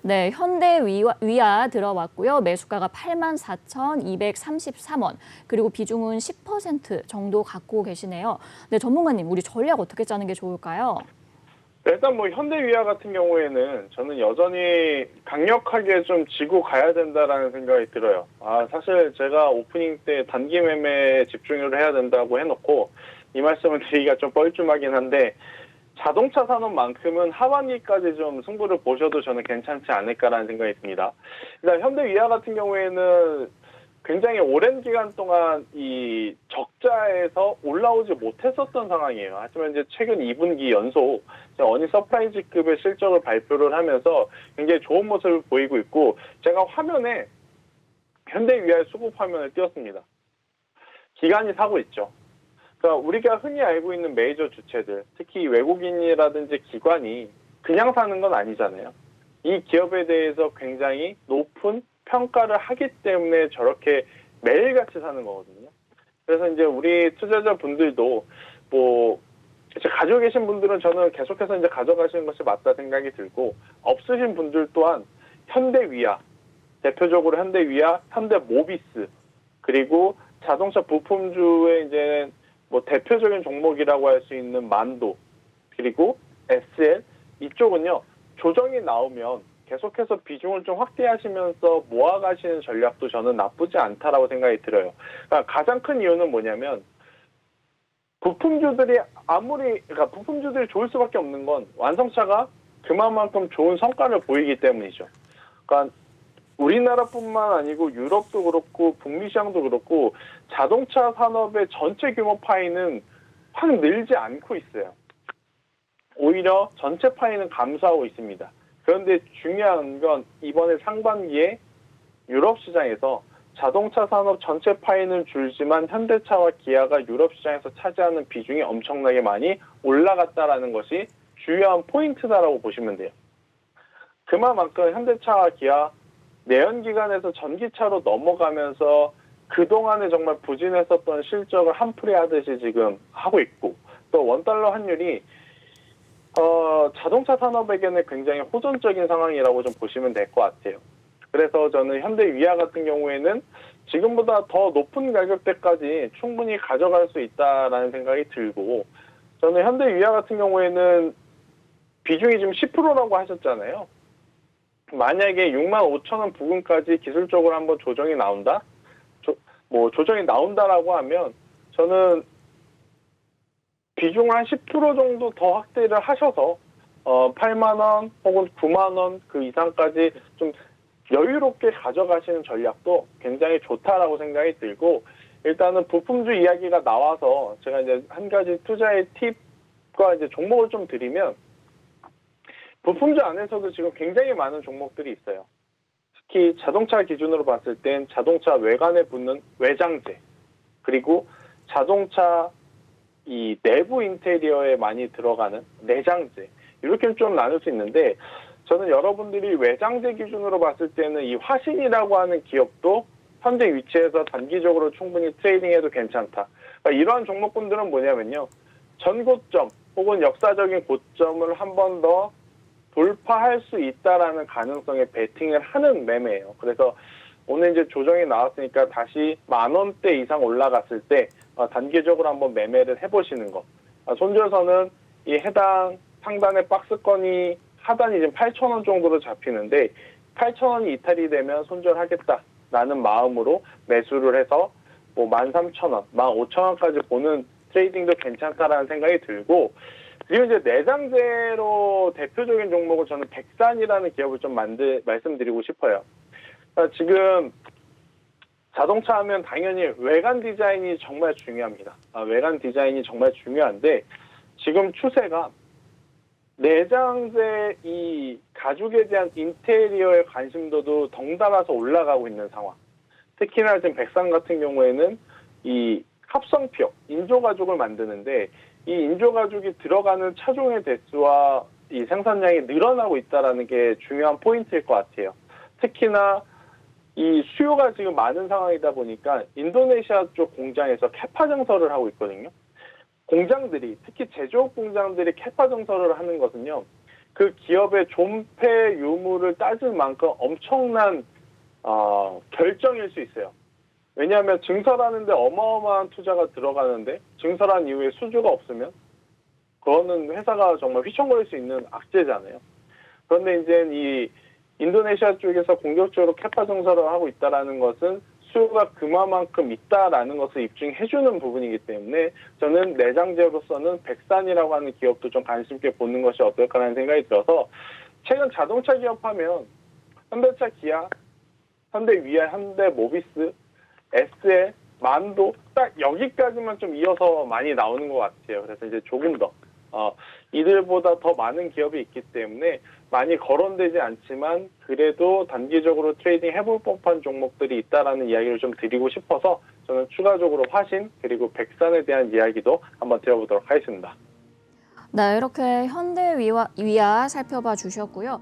네, 현대 위아 들어왔고요. 매수가가 84,233원. 그리고 비중은 10% 정도 갖고 계시네요. 네, 전문가님, 우리 전략 어떻게 짜는 게 좋을까요? 일단 뭐 현대위아 같은 경우에는 저는 여전히 강력하게 좀 지고 가야 된다라는 생각이 들어요. 사실 제가 오프닝 때 단기 매매에 집중을 해야 된다고 해놓고 이 말씀을 드리기가 좀 뻘쭘하긴 한데, 자동차 산업만큼은 하반기까지 좀 승부를 보셔도 저는 괜찮지 않을까라는 생각이 듭니다. 일단 현대위아 같은 경우에는 굉장히 오랜 기간 동안 이 적자에서 올라오지 못했었던 상황이에요. 하지만 이제 최근 2분기 연속 어닝 서프라이즈급의 실적을 발표를 하면서 굉장히 좋은 모습을 보이고 있고, 제가 화면에 현대위아의 수급 화면을 띄웠습니다. 기관이 사고 있죠. 그러니까 우리가 흔히 알고 있는 메이저 주체들, 특히 외국인이라든지 기관이 그냥 사는 건 아니잖아요. 이 기업에 대해서 굉장히 높은 평가를 하기 때문에 저렇게 매일같이 사는 거거든요. 그래서 이제 우리 투자자분들도 뭐 이제 가지고 계신 분들은 저는 계속해서 이제 가져가시는 것이 맞다 생각이 들고, 없으신 분들 또한 현대위아, 대표적으로 현대위아, 현대모비스, 그리고 자동차 부품주의 이제 뭐 대표적인 종목이라고 할 수 있는 만도, 그리고 SL, 이쪽은요 조정이 나오면 계속해서 비중을 좀 확대하시면서 모아가시는 전략도 저는 나쁘지 않다라고 생각이 들어요. 그러니까 가장 큰 이유는 뭐냐면, 그러니까 부품주들이 좋을 수밖에 없는 건 완성차가 그만큼 좋은 성과를 보이기 때문이죠. 그러니까 우리나라뿐만 아니고 유럽도 그렇고 북미 시장도 그렇고 자동차 산업의 전체 규모 파이는 확 늘지 않고 있어요. 오히려 전체 파이는 감소하고 있습니다. 그런데 중요한 건 이번에 상반기에 유럽 시장에서 자동차 산업 전체 파이는 줄지만 현대차와 기아가 유럽 시장에서 차지하는 비중이 엄청나게 많이 올라갔다라는 것이 주요한 포인트다라고 보시면 돼요. 그만큼 현대차와 기아 내연기관에서 전기차로 넘어가면서 그동안에 정말 부진했었던 실적을 한풀이 하듯이 지금 하고 있고, 또 원달러 환율이 자동차 산업에게는 굉장히 호전적인 상황이라고 좀 보시면 될 것 같아요. 그래서 저는 현대위아 같은 경우에는 지금보다 더 높은 가격대까지 충분히 가져갈 수 있다라는 생각이 들고, 저는 현대위아 같은 경우에는 비중이 지금 10%라고 하셨잖아요. 만약에 65,000원 부근까지 기술적으로 한번 조정이 나온다? 조정이 나온다라고 하면 저는 비중을 한 10% 정도 더 확대를 하셔서 8만 원 혹은 9만 원 그 이상까지 좀 여유롭게 가져가시는 전략도 굉장히 좋다라고 생각이 들고, 일단은 부품주 이야기가 나와서 제가 이제 한 가지 투자의 팁과 이제 종목을 좀 드리면, 부품주 안에서도 지금 굉장히 많은 종목들이 있어요. 특히 자동차 기준으로 봤을 땐 자동차 외관에 붙는 외장재, 그리고 자동차 이 내부 인테리어에 많이 들어가는 내장재, 이렇게 좀 나눌 수 있는데, 저는 여러분들이 외장재 기준으로 봤을 때는 이 화신이라고 하는 기업도 현재 위치에서 단기적으로 충분히 트레이딩해도 괜찮다. 그러니까 이러한 종목군들은 뭐냐면요, 전고점 혹은 역사적인 고점을 한 번 더 돌파할 수 있다라는 가능성에 베팅을 하는 매매예요. 그래서 오늘 이제 조정이 나왔으니까 다시 10,000원대 이상 올라갔을 때 단기적으로 한번 매매를 해보시는 것. 손절선은 이 해당 상단의 박스권이 하단이 지금 8,000원 정도로 잡히는데, 8,000원이 이탈이 되면 손절하겠다라는 마음으로 매수를 해서 뭐 13,000원, 15,000원까지 보는 트레이딩도 괜찮다라는 생각이 들고, 그리고 이제 내장재로 대표적인 종목은 저는 백산이라는 기업을 좀 말씀드리고 싶어요. 그러니까 지금 자동차 하면 당연히 외관 디자인이 정말 중요합니다. 외관 디자인이 정말 중요한데, 지금 추세가 내장재 이 가죽에 대한 인테리어의 관심도도 덩달아서 올라가고 있는 상황. 특히나 지금 백산 같은 경우에는 이 합성표, 인조가죽을 만드는데, 이 인조가죽이 들어가는 차종의 대수와 이 생산량이 늘어나고 있다는 게 중요한 포인트일 것 같아요. 특히나 이 수요가 지금 많은 상황이다 보니까 인도네시아 쪽 공장에서 캐파 증설을 하고 있거든요. 공장들이, 특히 제조업 공장들이 캐파 증설을 하는 것은요, 그 기업의 존폐 유무를 따질 만큼 엄청난 결정일 수 있어요. 왜냐하면 증설하는데 어마어마한 투자가 들어가는데 증설한 이후에 수주가 없으면 그거는 회사가 정말 휘청거릴 수 있는 악재잖아요. 그런데 이제 이 인도네시아 쪽에서 공격적으로 캐파 증설을 하고 있다라는 것은 수요가 그만큼 있다라는 것을 입증해주는 부분이기 때문에 저는 내장재로서는 백산이라고 하는 기업도 좀 관심 있게 보는 것이 어떨까라는 생각이 들어서 최근 자동차 기업하면 현대차, 기아, 현대위아, 현대모비스, SL, 만도 딱 여기까지만 좀 이어서 많이 나오는 것 같아요. 그래서 이제 조금 더 이들보다 더 많은 기업이 있기 때문에 많이 거론되지 않지만 그래도 단기적으로 트레이딩 해볼 법한 종목들이 있다라는 이야기를 좀 드리고 싶어서 저는 추가적으로 화신 그리고 백산에 대한 이야기도 한번 드려보도록 하겠습니다. 네, 이렇게 현대위아 살펴봐 주셨고요.